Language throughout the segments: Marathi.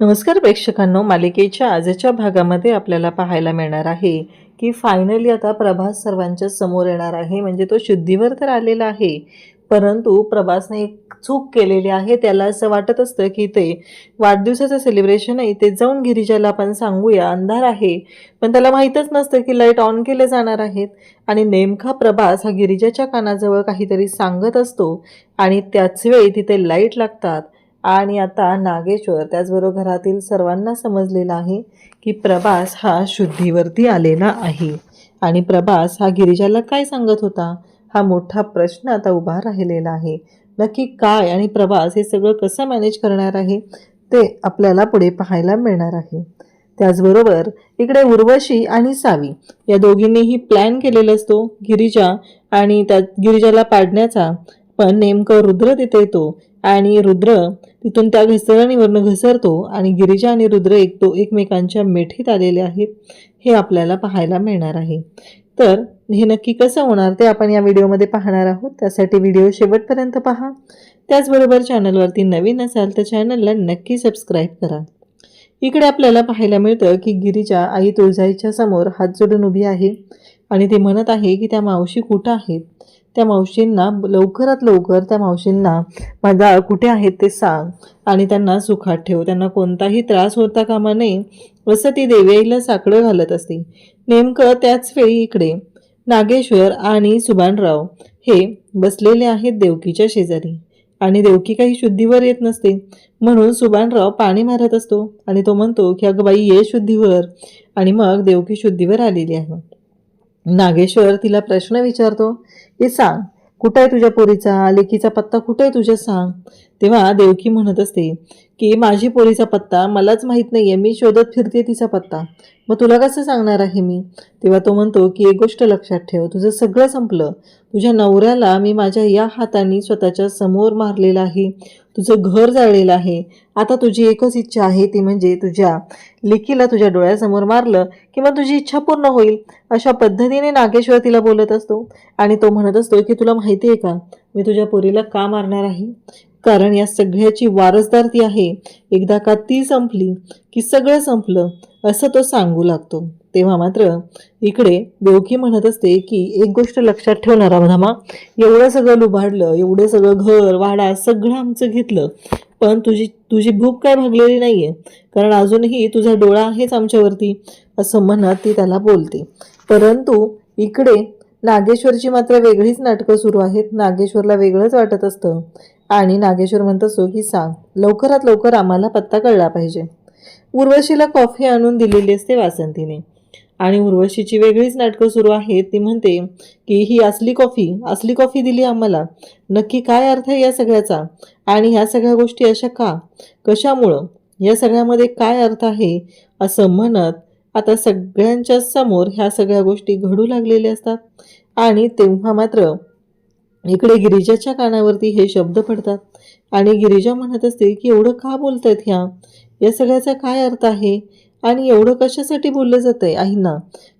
नमस्कार प्रेक्षकांनो, मालिकेच्या आजच्या भागामध्ये आपल्याला पाहायला मिळणार आहे की फायनली आता प्रभास सर्वांच्या समोर येणार आहे. म्हणजे तो शुद्धीवर तर आलेला आहे, परंतु प्रभासने एक चूक केलेली आहे. त्याला असं वाटत असतं की ते वाढदिवसाचं सेलिब्रेशन आहे, ते जाऊन गिरिजाला आपण सांगूया, अंधार आहे. पण त्याला माहीतच नसतं की लाईट ऑन केले जाणार आहेत. आणि नेमका प्रभास हा गिरिजाच्या कानाजवळ काहीतरी सांगत असतो आणि त्याच वेळी तिथे लाईट लागतात. आणि आता नागेश्वर त्याचबरोबर घरातील सर्वांना समजलेलं आहे की प्रभास हा शुद्धीवरती आलेला आहे. आणि प्रभास हा गिरिजाला काय सांगत होता, हा मोठा प्रश्न आता उभा राहिलेला आहे. नक्की काय आणि प्रभास हे सगळं कसं मॅनेज करणार आहे ते आपल्याला पुढे पाहायला मिळणार आहे. त्याचबरोबर इकडे उर्वशी आणि सावी या दोघींनीही प्लॅन केलेला असतो गिरिजा आणि त्या गिरिजाला पाडण्याचा. पण नेमकं रुद्र तिथे येतो आणि रुद्र तिथून त्या घसरणीवरनं घसरतो आणि गिरिजा आणि रुद्र एकमेकांच्या मिठीत आलेले आहेत, हे आपल्याला पाहायला मिळणार आहे. तर हे नक्की कसं होणार ते आपण या व्हिडिओमध्ये पाहणार आहोत. त्यासाठी व्हिडिओ शेवटपर्यंत पहा. त्याचबरोबर चॅनलवरती नवीन असाल तर चॅनलला नक्की सबस्क्राईब करा. इकडे आपल्याला पाहायला मिळतं की गिरिजा आई तुळजाईच्या समोर हात जोडून उभी आहे आणि ती म्हणत आहे की त्या मावशी कुठं आहेत, त्या मावशींना लवकरात लवकर त्या मावशींना माझा कुठे आहेत ते सांग आणि त्यांना सुखात ठेव, त्यांना कोणताही त्रास होता कामा नये, असं ती देवीला साकडं घालत असते. नेमकं त्याच वेळी इकडे नागेश्वर आणि सुभानराव हे बसलेले आहेत देवकीच्या शेजारी आणि देवकी काही शुद्धीवर येत नसते. म्हणून सुभानराव पाणी मारत असतो आणि तो म्हणतो की अगं बाई ये शुद्धीवर. आणि मग देवकी शुद्धीवर आलेली आहे. नागेश्वर तिला प्रश्न विचारतो की सांग कुठं आहे तुझ्या पोरीचा, लेकीचा पत्ता कुठं आहे तुझ्या, सांग. तेव्हा देवकी म्हणत असते की माझी पोरीचा पत्ता मलाच माहीत नाही आहे, मी शोधत फिरते तिचा पत्ता, मग तुला कसं सांगणार आहे मी. तेव्हा तो म्हणतो की एक गोष्ट लक्षात ठेव, तुझं सगळं संपलं. तुझ्या नवऱ्याला मी माझ्या या हाताने स्वतःच्या समोर मारलेलं आहे, तुझं घर जाळलेलं आहे. आता तुझी एकच इच्छा आहे, ती म्हणजे तुझ्या लेकीला तुझ्या डोळ्यासमोर मारलं की मग तुझी इच्छा पूर्ण होईल. अशा पद्धतीने नागेश्वर तिला बोलत असतो आणि तो म्हणत असतो की तुला माहिती आहे का मी तुझ्या पोरीला का मारणार आहे, कारण या सगळ्याची वारसदार ती आहे. एकदा का ती संपली की सगळं संपलं, असं तो सांगू लागतो. तेव्हा मात्र इकडे देवकी म्हणत असते की एक गोष्ट लक्षात ठेवणार रामधामा, एवढं सगळं लुबाडलं, एवढं सगळं घर वाडा सगळं आमचं घेतलं, पण तुझी तुझी भूक काय भागलेली नाहीये, कारण अजूनही तुझा डोळा आहेच आमच्यावरती, असं म्हणत ती त्याला बोलते. परंतु इकडे नागेश्वरची मात्र वेगळीच नाटकं सुरू आहेत. नागेश्वरला वेगळंच वाटत असतं आणि नागेश्वर म्हणत असतो की सांग लवकरात लवकर, आम्हाला पत्ता कळला पाहिजे. उर्वशीला कॉफी आणून दिलेली असते वासंतीने आणि उर्वशीची वेगळीच नाटकं सुरू आहेत. ती म्हणते की ही असली कॉफी दिली आम्हाला, नक्की काय अर्थ आहे या सगळ्याचा, आणि ह्या सगळ्या गोष्टी अशा का, कशामुळं, या सगळ्यामध्ये काय अर्थ आहे, असं म्हणत आता सगळ्यांच्या समोर ह्या सगळ्या गोष्टी घडू लागलेल्या असतात. आणि तेव्हा मात्र इकडे गिरिजाच्या कानावरती हे शब्द पडतात आणि गिरिजा म्हणत असते की एवढं का बोलतायत या सगळ्याचा काय अर्थ आहे आणि एवढं कशासाठी बोललं जातंय आईंना,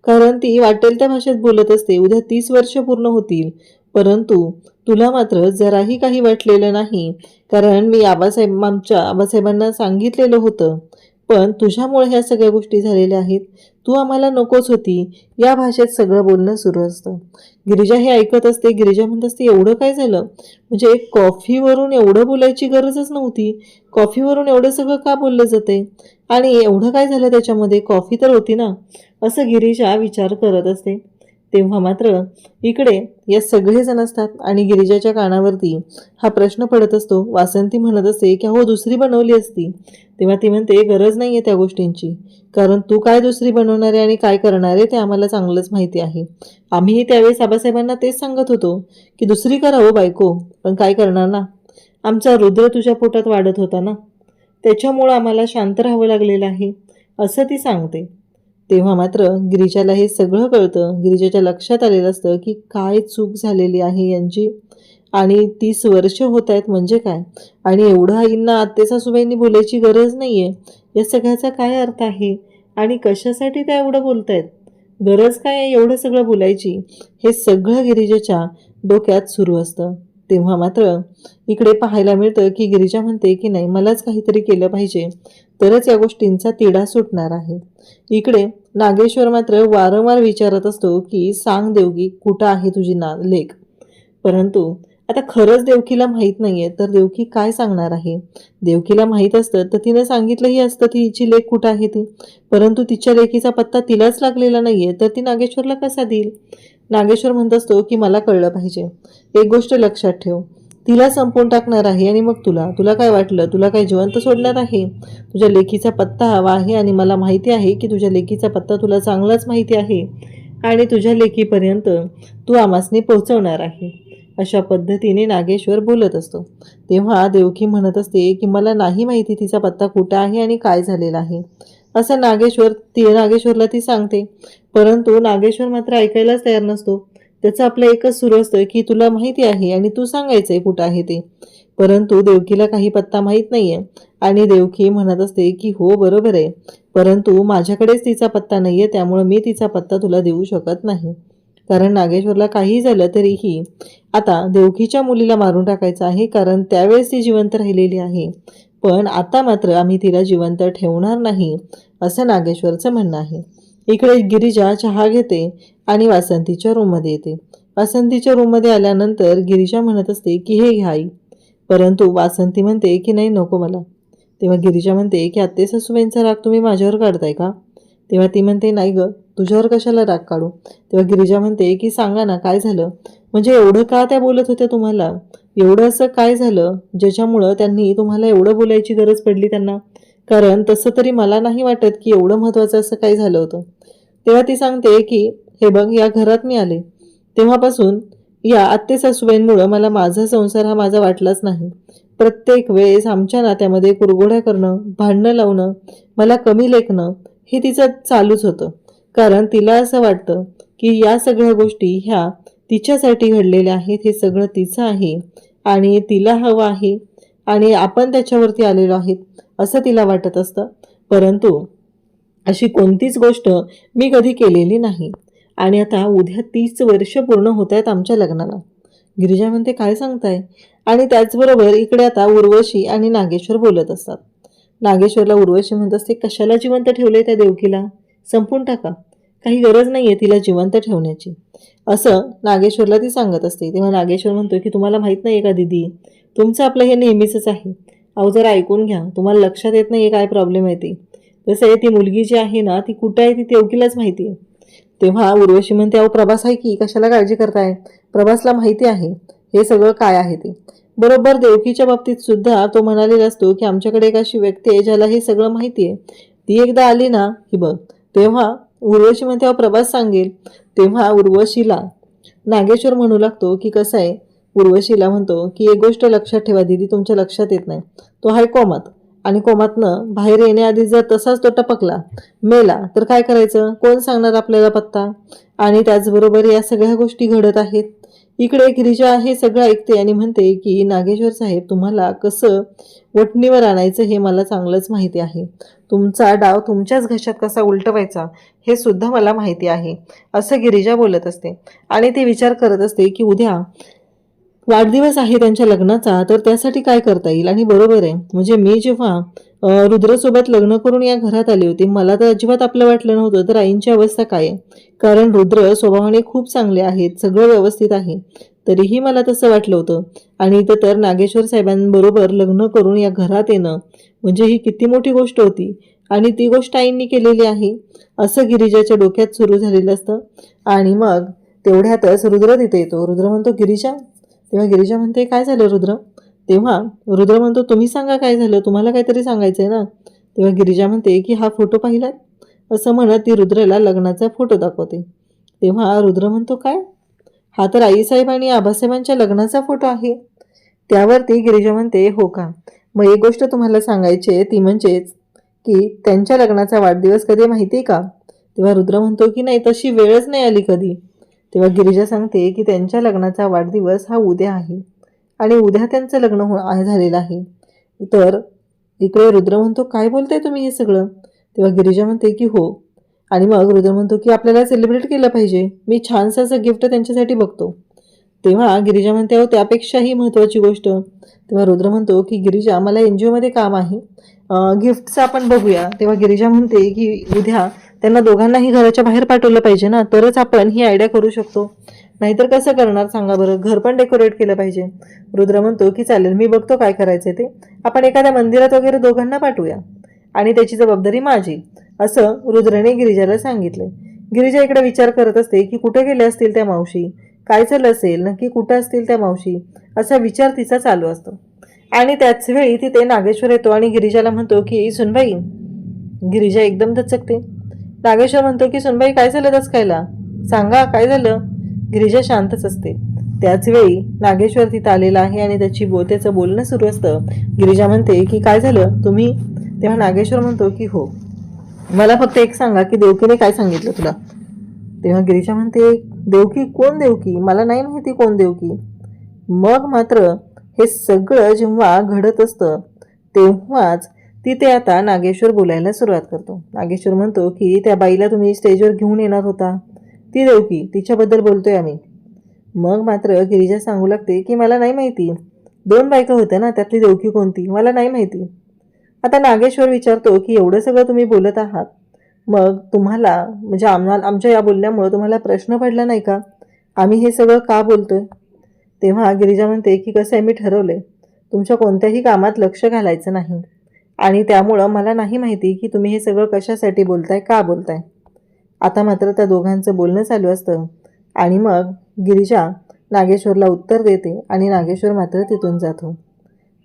कारण ती वाटेल त्या भाषेत बोलत असते. उद्या 30 वर्ष पूर्ण होतील, परंतु तुला मात्र जराही काही वाटलेलं नाही, कारण मी आमच्या आबासाहेबांना सांगितलेलं होतं, पण तुझ्यामुळे ह्या सगळ्या गोष्टी झालेल्या आहेत, तू आम्हाला नकोच होती, या भाषेत सगळं बोलणं सुरू असतं. गिरिजा हे ऐकत असते. गिरिजा म्हणत असते एवढं काय झालं, म्हणजे एक कॉफीवरून एवढं बोलायची गरजच नव्हती, कॉफीवरून एवढं सगळं का बोललं जाते आणि एवढं काय झालं त्याच्यामध्ये, कॉफी तर होती ना, असं गिरिजा विचार करत असते. तेव्हा मात्र इकडे या सगळेजण असतात आणि गिरिजाच्या कानावरती हा प्रश्न पडत असतो. वासंती म्हणत असते की हो दुसरी बनवली असती. तेव्हा ती म्हणते गरज नाही आहे त्या गोष्टींची, कारण तू काय दुसरी बनवणार आहे आणि काय करणार आहे ते आम्हाला चांगलंच माहिती आहे. आम्हीही त्यावेळेस आबासाहेबांना तेच सांगत होतो की दुसरी करा हो बायको, पण काय करणार ना, आमचा रुद्र तुझ्या पोटात वाढत होता ना, त्याच्यामुळं आम्हाला शांत राहावं लागलेलं आहे, असं ती सांगते. तेव्हा मात्र गिरिजाला हे सगळं कळतं. गिरिजाच्या लक्षात आलेलं असतं की काय चूक झालेली आहे यांची, आणि 30 वर्ष होत आहेत म्हणजे काय, आणि एवढं आईंना आत्तेसासूबाईंनी बोलायची गरज नाही आहे, या सगळ्याचा काय अर्थ आहे आणि कशासाठी त्या एवढं बोलतायत, गरज काय आहे एवढं सगळं बोलायची, हे सगळं गिरिजाच्या डोक्यात सुरू असतं. तेव्हा मात्र इकडे पाहायला मिळतं की गिरिजा म्हणते की नाही, मलाच काहीतरी केलं पाहिजे, तरच या गोष्टींचा तिढा सुटणार आहे. इकडे नागेश्वर मात्र वारंवार विचारत असतो की सांग देवकी, कुठं आहे तुझी लेक. परंतु आता खरंच देवकीला माहीत नाहीये तर देवकी काय सांगणार आहे. देवकीला माहीत असतं तर तिनं सांगितलंही असतं ती हिची लेक कुठं आहे ती. परंतु तिच्या लेकीचा पत्ता तिलाच लागलेला नाहीये तर ती नागेश्वरला कसा देईल. नागेश्वर म्हणत असतो की मला कळलं पाहिजे, एक गोष्ट लक्षात ठेव, तिला संपवून टाकणार आहे आणि मग तुला काय वाटलं, तुला काय जिवंत सोडणार आहे. तुझ्या लेकीचा पत्ता हवा आहे आणि मला माहिती आहे की तुझ्या लेकीचा पत्ता तुला चांगलाच माहिती आहे आणि तुझ्या लेकीपर्यंत तू आमासने पोहोचवणार आहे. अशा पद्धतीने नागेश्वर बोलत असतो. तेव्हा देवकी म्हणत असते की मला नाही माहिती तिचा पत्ता कुठं आहे आणि काय झालेला आहे, असं नागेश्वरला ती सांगते. परंतु नागेश्वर मात्र ऐकायलाच तयार नसतो. त्याचं आपलं एकच सुरू असतं की तुला माहिती आहे आणि तू सांगायचंय कुठं आहे ते. परंतु देवकीला काही पत्ता माहीत नाहीये आणि देवकी म्हणत असते की हो बरोबर आहे, परंतु माझ्याकडेच तिचा पत्ता नाहीये, त्यामुळे मी तिचा पत्ता तुला देऊ शकत नाही. कारण नागेश्वरला काही झालं तरीही आता देवकीच्या मुलीला मारून टाकायचं आहे, कारण त्यावेळेस ती जिवंत राहिलेली आहे. पण आता मात्र आम्ही तिला जिवंत ठेवणार नाही, असं नागेश्वरचं म्हणणं आहे. इकडे गिरिजा चहा घेते आणि वासंतीच्या रूममध्ये येते. वासंतीच्या रूममध्ये आल्यानंतर गिरिजा म्हणत असते की हे घ्या आई. परंतु वासंती म्हणते की नाही नको मला. तेव्हा गिरिजा म्हणते की आत्ते सासूबाईंचा राग तुम्ही माझ्यावर काढताय का. तेव्हा ती म्हणते नाही ग, तुझ्यावर कशाला राग काढू. तेव्हा गिरिजा म्हणते की सांगा ना काय झालं, म्हणजे एवढं का त्या बोलत होत्या तुम्हाला, एवढं असं काय झालं ज्याच्यामुळं त्यांनी तुम्हाला एवढं बोलायची गरज पडली त्यांना. कारण तसं तरी मला नाही वाटत की एवढं महत्त्वाचं असं काही झालं होतं. तेव्हा ती सांगते की हे बघ, या घरात मी आले तेव्हापासून या आत्ते सासूबाईंमुळं मला माझा संसार हा माझा वाटलाच नाही. प्रत्येक वेळेस आमच्या नात्यामध्ये कुरघोड्या करणं, भांडणं लावणं, मला कमी लेखणं हे तिचं चालूच होतं. कारण तिला असं वाटतं की या सगळ्या गोष्टी ह्या तिच्यासाठी घडलेल्या आहेत, हे सगळं तिचं आहे आणि तिला हवं आहे आणि आपण त्याच्यावरती आलेलो आहोत असं तिला वाटत असतं. परंतु अशी कोणतीच गोष्ट मी कधी केलेली नाही आणि आता उद्या 30 वर्ष पूर्ण होत आहेत आमच्या लग्नाला. गिरिजा म्हणते काय सांगताय. आणि त्याचबरोबर इकडे आता उर्वशी आणि नागेश्वर बोलत असतात. नागेश्वरला उर्वशी म्हणत असते कशाला जिवंत ठेवले त्या देवकीला, संपून टाका, काही गरज नाही आहे तिला जिवंत ठेवण्याची, असं नागेश्वरला ती सांगत असते. तेव्हा नागेश्वर म्हणतो की तुम्हाला माहीत नाही आहे का दीदी, तुमचं आपलं हे नेहमीच आहे. अहो जरा ऐकून घ्या, तुम्हाला लक्षात येत नाही आहे काय प्रॉब्लेम आहे ते. तसं आहे ती मुलगी जी आहे ना ती कुठं आहे ती देवकीलाच माहिती आहे. तेव्हा उर्वशी म्हणते अहो प्रभास आहे की, कशाला काळजी करताय, प्रभासला माहिती आहे हे सगळं काय आहे ते. बरोबर देवकीच्या बाबतीत सुद्धा तो म्हणालेला असतो की आमच्याकडे एक अशी व्यक्ती आहे ज्याला हे सगळं माहिती आहे, ती एकदा आली ना की बघ. तेव्हा उर्वशी म्हणते अहो प्रभास सांगेल. तेव्हा उर्वशीला नागेश्वर म्हणू लागतो की कसं आहे, उर्वशीला म्हणतो की एक गोष्ट लक्षात ठेवा दीदी, तुमच्या लक्षात येत नाही, तो आहे कोमात आणि कोमातनं बाहेर येण्याआधी जर तसाच तो टपकला मेला तर काय करायचं, कोण सांगणार आपल्याला पत्ता. आणि त्याचबरोबर या सगळ्या गोष्टी घडत आहेत. इकडे गिरिजा हे सगळं ऐकते आणि म्हणते की नागेश्वर साहेब तुम्हाला कसं वठणीवर आणायचं हे मला चांगलंच माहिती आहे, तुमचा डाव तुमच्याच घशात कसा उलटवायचा हे सुद्धा मला माहिती आहे, असं गिरिजा बोलत असते. आणि ती विचार करत असते की उद्या वाढदिवस आहे त्यांच्या लग्नाचा, तर त्यासाठी काय करता येईल. आणि बरोबर आहे, म्हणजे मी जेव्हा रुद्रसोबत लग्न करून या घरात आली होती मला तर अजिबात आपलं वाटलं नव्हतं तर आईंची अवस्था काय आहे. कारण रुद्र स्वभावाने खूप चांगले आहेत, सगळं व्यवस्थित आहे, तरीही मला तसं वाटलं होतं. आणि इथं तर नागेश्वर साहेबांबरोबर लग्न करून या घरात येणं म्हणजे ही किती मोठी गोष्ट होती आणि ती गोष्ट आईंनी केलेली आहे, असं गिरिजाच्या डोक्यात सुरू झालेलं असतं. आणि मग तेवढ्यातच रुद्र तिथे येतो. रुद्र म्हणतो गिरिजा. तेव्हा गिरिजा म्हणते काय झालं रुद्र. तेव्हा रुद्र म्हणतो तुम्ही सांगा काय झालं, तुम्हाला काहीतरी सांगायचंय ना. तेव्हा गिरिजा म्हणते की हा फोटो पाहिलात, असं म्हणत ती रुद्रला लग्नाचा फोटो दाखवते. तेव्हा रुद्र म्हणतो काय, हा तर आईसाहेब आणि आबासाहेबांच्या लग्नाचा फोटो आहे. त्यावरती गिरिजा म्हणते हो का, मग एक गोष्ट तुम्हाला सांगायची आहे ती म्हणजेच की त्यांच्या लग्नाचा वाढदिवस कधी माहिती आहे का. तेव्हा रुद्र म्हणतो की नाही तशी वेळच नाही आली कधी. तेव्हा गिरिजा सांगते की त्यांच्या लग्नाचा वाढदिवस हा उद्या आहे आणि उद्या त्यांचं लग्न झालेलं आहे. तर इकडे रुद्र म्हणतो काय बोलताय तुम्ही हे सगळं. तेव्हा गिरिजा म्हणते की हो. आणि मग रुद्र म्हणतो की आपल्याला सेलिब्रेट केलं पाहिजे, मी छानसं असं गिफ्ट त्यांच्यासाठी बघतो. तेव्हा गिरिजा म्हणते अहो त्यापेक्षाही महत्त्वाची गोष्ट. तेव्हा रुद्र म्हणतो की गिरिजा मला NGO मध्ये काम आहे, गिफ्टचं आपण बघूया. तेव्हा गिरिजा म्हणते की उद्या त्यांना दोघांनाही घराच्या बाहेर पाठवलं पाहिजे ना, तरच आपण ही आयडिया करू शकतो. नाहीतर कसं करणार सांगा बरं, घर पण डेकोरेट केलं पाहिजे. रुद्र म्हणतो की चालेल, मी बघतो काय करायचं ते. आपण एखाद्या मंदिरात वगैरे दोघांना पाठवूया आणि त्याची जबाबदारी माझी, असं रुद्रने गिरिजाला सांगितले. गिरिजा इकडे विचार करत असते की कुठे गेले असतील त्या मावशी, काय चाललं असेल, नक्की कुठं असतील त्या मावशी, असा विचार तिचा चालू असतो. आणि त्याच वेळी तिथे नागेश्वर येतो आणि गिरिजाला म्हणतो की सुनबाई. गिरिजा एकदम दचकते. नागेश्वर म्हणतो की सुनबाई काय झालं दचकायला, सांगा काय झालं. गिरिजा शांतच असते. त्याच वेळी नागेश्वर तिथं आलेला आहे आणि त्याचं बोलणं सुरू असतं. गिरिजा म्हणते की काय झालं तुम्ही. तेव्हा नागेश्वर म्हणतो की हो, मला फक्त एक सांगा की देवकीने काय सांगितलं तुला. तेव्हा गिरिजा म्हणते देवकी, कोण देवकी, मला नाही माहिती कोण देवकी. मग मात्र हे सगळं जेव्हा घडत असतं तेव्हाच तिथे आता नागेश्वर बोलायला सुरुवात करतो. नागेश्वर म्हणतो की त्या बाईला तुम्ही स्टेजवर घेऊन येणार होता, ती देवकी, तिच्याबद्दल बोलतोय आम्ही. मग मात्र गिरिजा सांगू लागते की मला नाही माहिती, 2 बायका होत्या ना, त्यातली देवकी कोणती मला नाही माहिती. आता नागेश्वर विचारतो की एवढं सगळं तुम्ही बोलत आहात, मग तुम्हाला म्हणजे आमच्या या बोलण्यामुळं तुम्हाला प्रश्न पडला नाही का, आम्ही हे सगळं का बोलतोय. तेव्हा गिरिजा म्हणते की कसं आहे, मी ठरवलंय तुमच्या कोणत्याही कामात लक्ष घालायचं नाही आणि त्यामुळं मला नाही माहिती की तुम्ही हे सगळं कशासाठी बोलताय, का बोलताय. आता मात्र त्या दोघांचं बोलणं चालू असतं आणि मग गिरिजा नागेश्वरला उत्तर देते आणि नागेश्वर मात्र तिथून जातो.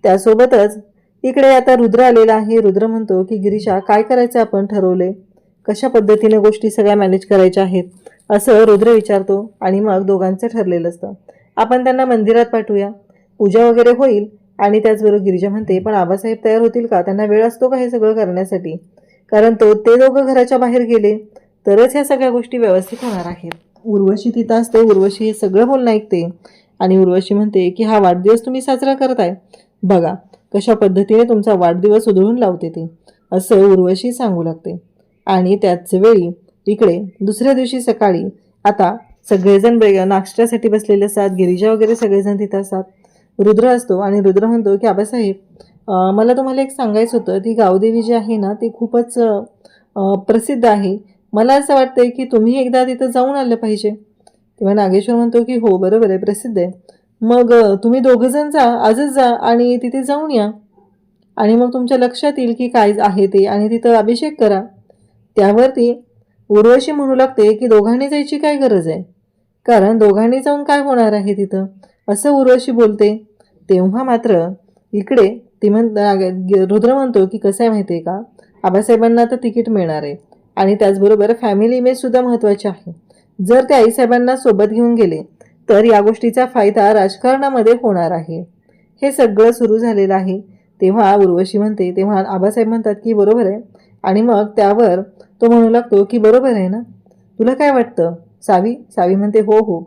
त्यासोबतच इकडे आता रुद्र आलेला आहे. रुद्र म्हणतो की गिरिजा काय करायचं आपण ठरवले, कशा पद्धतीने गोष्टी सगळ्या मॅनेज करायच्या आहेत, असं रुद्र विचारतो. आणि मग दोघांचं ठरलेलं असतं आपण त्यांना मंदिरात पाठवूया, पूजा वगैरे होईल. आणि त्याचबरोबर गिरिजा म्हणते पण आबासाहेब तयार होतील का, त्यांना वेळ असतो का हे सगळं करण्यासाठी, कारण ते दोघं घराच्या बाहेर गेले तरच ह्या सगळ्या गोष्टी व्यवस्थित होणार आहेत. उर्वशी तिथं असते. उर्वशी हे सगळं बोलणं ऐकते आणि उर्वशी म्हणते की हा वाढदिवस तुम्ही साजरा करताय, बघा कशा पद्धतीने तुमचा वाढदिवस उधळून लावते ते, असं उर्वशी सांगू लागते. आणि त्याच वेळी इकडे दुसऱ्या दिवशी सकाळी आता सगळेजण नाश्त्यासाठी बसलेले असतात. गिरिजा वगैरे सगळेजण तिथं असतात. रुद्र असतो आणि रुद्र म्हणतो की आबासाहेब मला तुम्हाला एक सांगायचं होतं, ती गावदेवी जी आहे ना ती खूपच प्रसिद्ध आहे, मला असं वाटतंय की तुम्ही एकदा तिथं जाऊन आलं पाहिजे. तेव्हा नागेश्वर म्हणतो की हो बरोबर आहे, प्रसिद्ध आहे, मग तुम्ही दोघंजण जा, आजच जा आणि तिथे जाऊन या आणि मग तुमच्या लक्षात येईल की काय आहे ते आणि तिथं अभिषेक करा. त्यावरती उर्वशी म्हणू लागते की दोघांनी जायची काय गरज आहे, कारण दोघांनी जाऊन काय होणार आहे तिथं, असं उर्वशी बोलते. तेव्हा मात्र इकडे रुद्र म्हणतो की कसं आहे माहिती आहे का, आबासाहेबांना तर तिकीट मिळणार आहे आणि त्याचबरोबर फॅमिली इमेजसुद्धा महत्त्वाची आहे. जर ते आईसाहेबांना सोबत घेऊन गेले तर या गोष्टीचा फायदा राजकारणामध्ये होणार आहे. हे सगळं सुरू झालेलं आहे. तेव्हा उर्वशी म्हणते, तेव्हा आबासाहेब म्हणतात की बरोबर आहे आणि मग त्यावर तो म्हणू लागतो की बरोबर आहे ना, तुला काय वाटतं सावी. सावी म्हणते हो हो,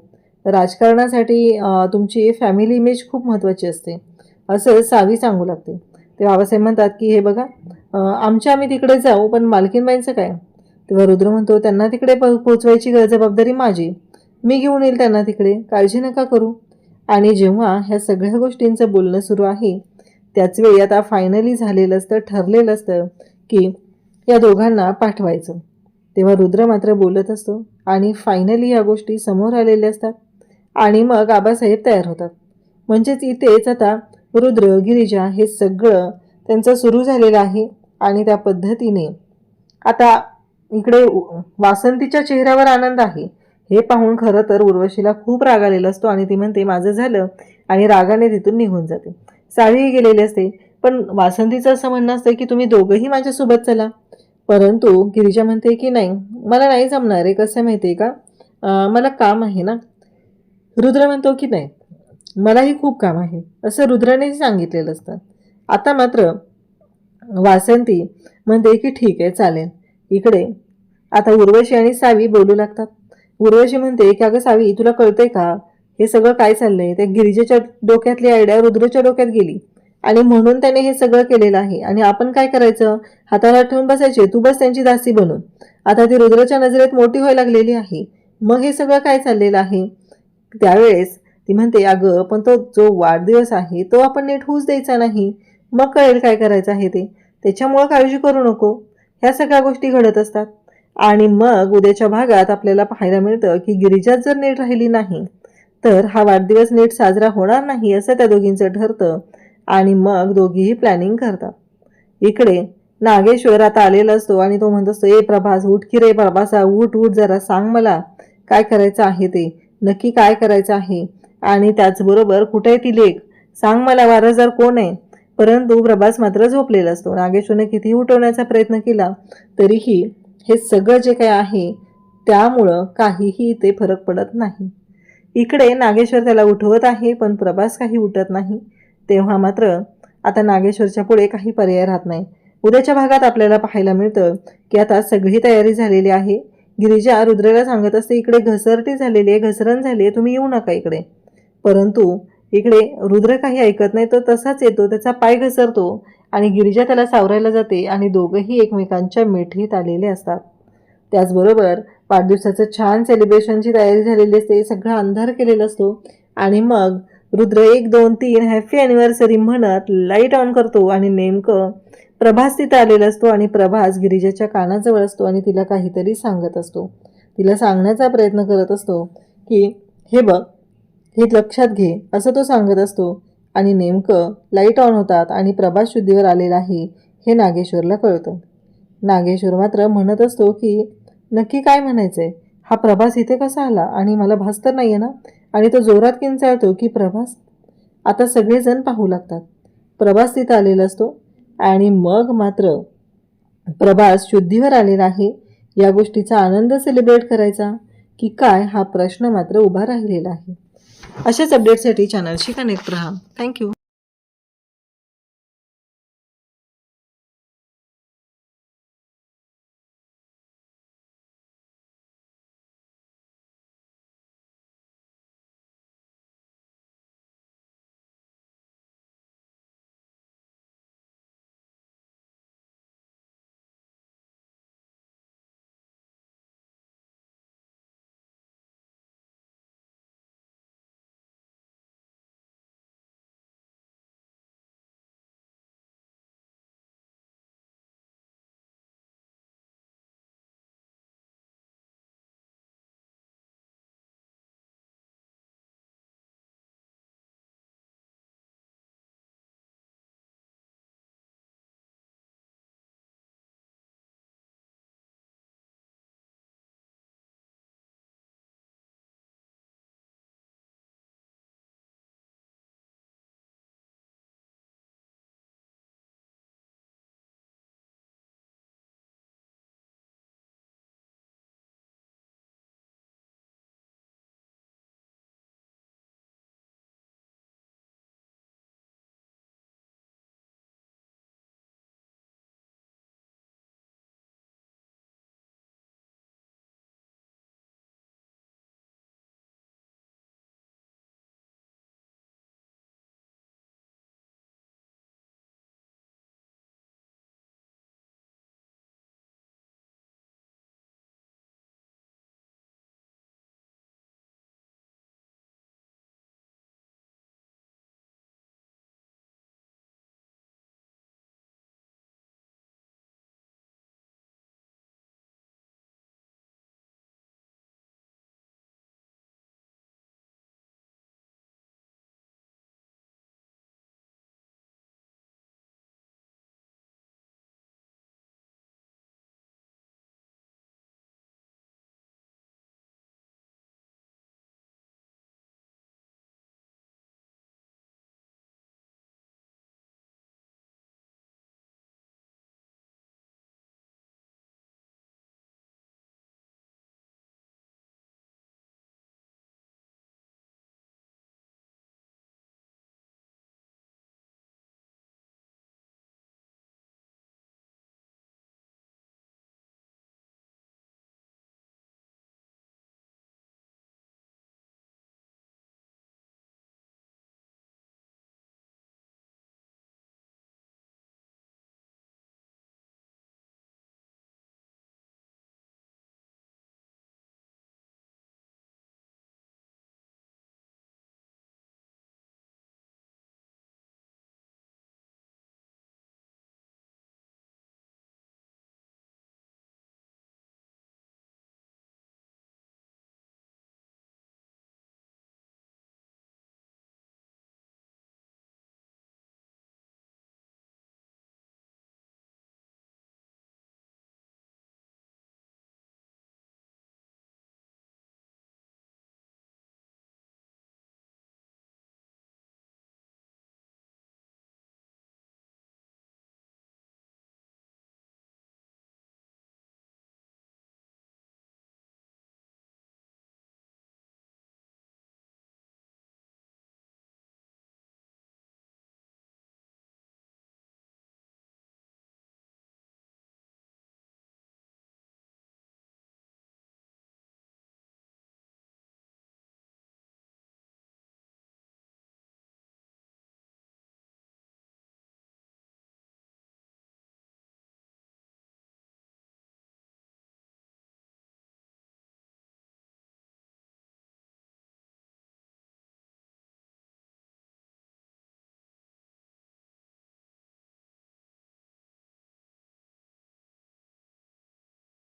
राजकारणासाठी तुमची फॅमिली इमेज खूप महत्त्वाची असते, असं सावी सांगू लागते. तेव्हा आबासाहेब म्हणतात की हे बघा आम्ही तिकडे जाऊ, पण मालकीनबाईंचं काय. तेव्हा रुद्र म्हणतो त्यांना तिकडे पोचवायची जबाबदारी माझी, मी घेऊन येईल त्यांना तिकडे, काळजी नका करू. आणि जेव्हा ह्या सगळ्या गोष्टींचं बोलणं सुरू आहे त्याचवेळी आता फायनली झालेलं असतं, ठरलेलं असतं की या दोघांना पाठवायचं. तेव्हा रुद्र मात्र बोलत असतो आणि फायनली या गोष्टी समोर आलेल्या असतात आणि मग आबासाहेब तयार होतात. म्हणजेच इथेच आता रुद्र गिरिजा हे सगळं त्यांचं सुरू झालेलं आहे. आणि त्या पद्धतीने आता इकडे वासंतीच्या चेहऱ्यावर आनंद आहे हे पाहून खरं तर उर्वशीला खूप राग आलेला असतो आणि ती म्हणते माझं झालं आणि रागाने तिथून निघून जाते. सावीही गेलेली असते, पण वासंतीचं असं म्हणणं असतं की तुम्ही दोघंही माझ्यासोबत चला. परंतु गिरिजा म्हणते की नाही, मला नाही जमणार आहे, कसं माहिती आहे का, मला काम आहे ना. रुद्र म्हणतो की नाही, मलाही खूप काम आहे, असं रुद्रानेही सांगितलेलं असतं. आता मात्र वासंती म्हणते की ठीक आहे चालेल. इकडे आता उर्वशी आणि सावी बोलू लागतात. उर्वशी म्हणते की अगं सावी, तुला कळतंय का हे सगळं काय चाललंय, त्या गिरिजेच्या डोक्यातली आयडिया रुद्रच्या डोक्यात गेली आणि म्हणून त्याने हे सगळं केलेलं आहे आणि आपण काय करायचं, हाताला ठेवून बसायचे, तू बस त्यांची दासी बनून. आता ती रुद्रच्या नजरेत मोठी व्हायला लागलेली आहे, मग हे सगळं काय चाललेलं आहे. त्यावेळेस ती म्हणते, अगं पण तो जो वाढदिवस आहे तो आपण नीट होऊच द्यायचा नाही, मग कळेल काय करायचं आहे ते, त्याच्यामुळं काळजी करू नको. ह्या सगळ्या गोष्टी घडत असतात. आणि मग उद्याच्या भागात आपल्याला पाहायला मिळतं की गिरिजा जर नीट राहिली नाही तर हा वाढदिवस नीट साजरा होणार नाही असं त्या दोघींचं ठरतं. आणि मग दोघीही प्लॅनिंग करतात. इकडे नागेश्वर आता आलेला असतो आणि तो म्हणत असतो, ए प्रभास उठ की रे प्रभासा, उठ उठ, जरा सांग मला काय करायचं आहे ते, नक्की काय करायचं आहे, आणि त्याचबरोबर कुठे आहे ती लेक, सांग मला वारसदार कोण आहे. परंतु प्रभास मात्र झोपलेला असतो. नागेश्वरने कितीही उठवण्याचा प्रयत्न केला तरीही हे सगळं जे काही आहे त्यामुळं काहीही ते फरक पडत नाही. इकडे नागेश्वर त्याला उठवत आहे पण प्रभास काही उठत नाही. तेव्हा मात्र आता नागेश्वरच्या पुढे काही पर्याय राहत नाही. उद्याच्या भागात आपल्याला पाहायला मिळतं की आता सगळी तयारी झालेली आहे. गिरिजा रुद्राला सांगत असते, इकडे घसरटी झालेली आहे, घसरण झाली आहे, तुम्ही येऊ नका इकडे. परंतु इकडे रुद्र काही ऐकत नाही, तो तसाच येतो, त्याचा पाय घसरतो आणि गिरिजा त्याला सावरायला जाते आणि दोघंही एकमेकांच्या मिठीत आलेले असतात. त्याचबरोबर वाढदिवसाचं छान सेलिब्रेशनची तयारी झालेली असते, सगळा अंधार केलेला असतो आणि मग रुद्र 1 2 3 हॅपी ॲनिव्हर्सरी म्हणत लाईट ऑन करतो आणि नेमकं प्रभास तिथं आलेला असतो आणि प्रभास गिरिजाच्या कानाजवळ असतो आणि तिला काहीतरी सांगत असतो. तिला सांगण्याचा प्रयत्न करत असतो की हे बघ, हे लक्षात घे, असं तो सांगत असतो. आणि नेमकं लाईट ऑन होतात आणि प्रभास शुद्धीवर आलेला आहे हे नागेश्वरला कळतं. नागेश्वर मात्र म्हणत असतो की नक्की काय म्हणायचंय, हा प्रभास इथे कसा आला आणि मला भास तर नाही आहे ना. आणि तो जोरात किंचाळतो की प्रभास. आता सगळेजण पाहू लागतात. प्रभास तिथं आलेला असतो आणि मग मात्र प्रभास शुद्धीवर आलेला आहे. या गोष्टीचा आनंद सेलिब्रेट करायचा की काय, हा प्रश्न मात्र उभा राहिलेला आहे. अशाच अपडेटसाठी चॅनलशी कनेक्ट राहा. थँक्यू.